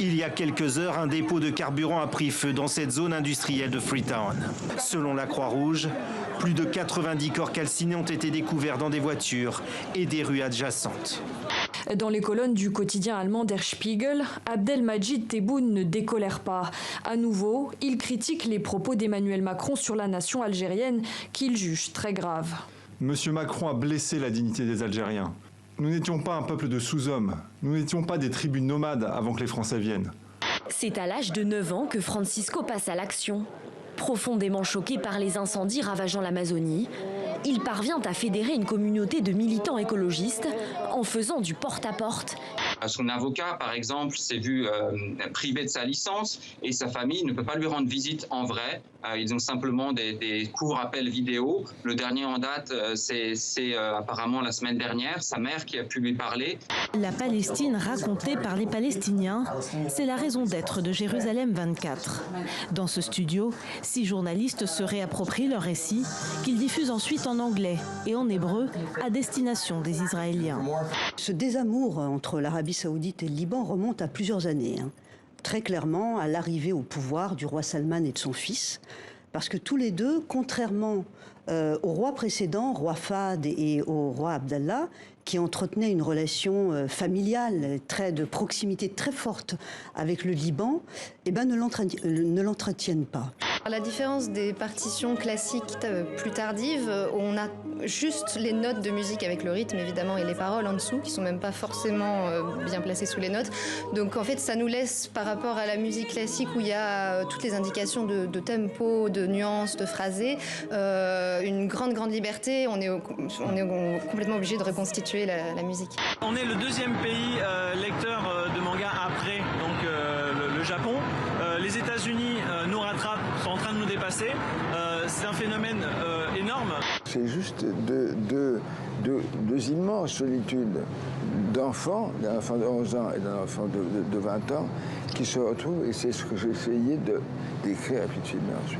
Il y a quelques heures, un dépôt de carburant a pris feu dans cette zone industrielle de Freetown. Selon la Croix-Rouge, plus de 90 corps calcinés ont été découverts dans des voitures et des rues adjacentes. Dans les colonnes du quotidien allemand Der Spiegel, Abdelmajid Tebboune ne décolère pas. À nouveau, il critique les propos d'Emmanuel Macron sur la nation algérienne qu'il juge très graves. Monsieur Macron a blessé la dignité des Algériens. Nous n'étions pas un peuple de sous-hommes. Nous n'étions pas des tribus nomades avant que les Français viennent. C'est à l'âge de 9 ans que Francisco passe à l'action. Profondément choqué par les incendies ravageant l'Amazonie, il parvient à fédérer une communauté de militants écologistes en faisant du porte-à-porte. Son avocat, par exemple, s'est vu privé de sa licence et sa famille ne peut pas lui rendre visite en vrai. Ils ont simplement des courts appels vidéo. Le dernier en date, c'est apparemment la semaine dernière, sa mère qui a pu lui parler. La Palestine racontée par les Palestiniens, c'est la raison d'être de Jérusalem 24. Dans ce studio, 6 journalistes se réapproprient leur récit qu'ils diffusent ensuite en anglais et en hébreu à destination des Israéliens. Ce désamour entre l'Arabie saoudite et le Liban remonte à plusieurs années. Très clairement à l'arrivée au pouvoir du roi Salman et de son fils, parce que tous les deux, contrairement au roi précédent, roi Fahd et au roi Abdallah, qui entretenaient une relation familiale, de proximité très forte avec le Liban, ne l'entretiennent pas. À la différence des partitions classiques plus tardives, on a juste les notes de musique avec le rythme évidemment et les paroles en dessous qui sont même pas forcément bien placées sous les notes. Donc en fait ça nous laisse par rapport à la musique classique où il y a toutes les indications de tempo, de nuances, de phrasé, une grande liberté. On est complètement obligé de reconstituer la musique. On est le deuxième pays lecteur de manga après donc le Japon. Les États-Unis nous rattrapent, sont en train de nous dépasser. C'est un phénomène énorme. C'est juste deux immenses solitudes d'enfants, d'un enfant de 11 ans et d'un enfant de 20 ans, qui se retrouvent, et c'est ce que j'ai essayé de décrire rapidement ensuite.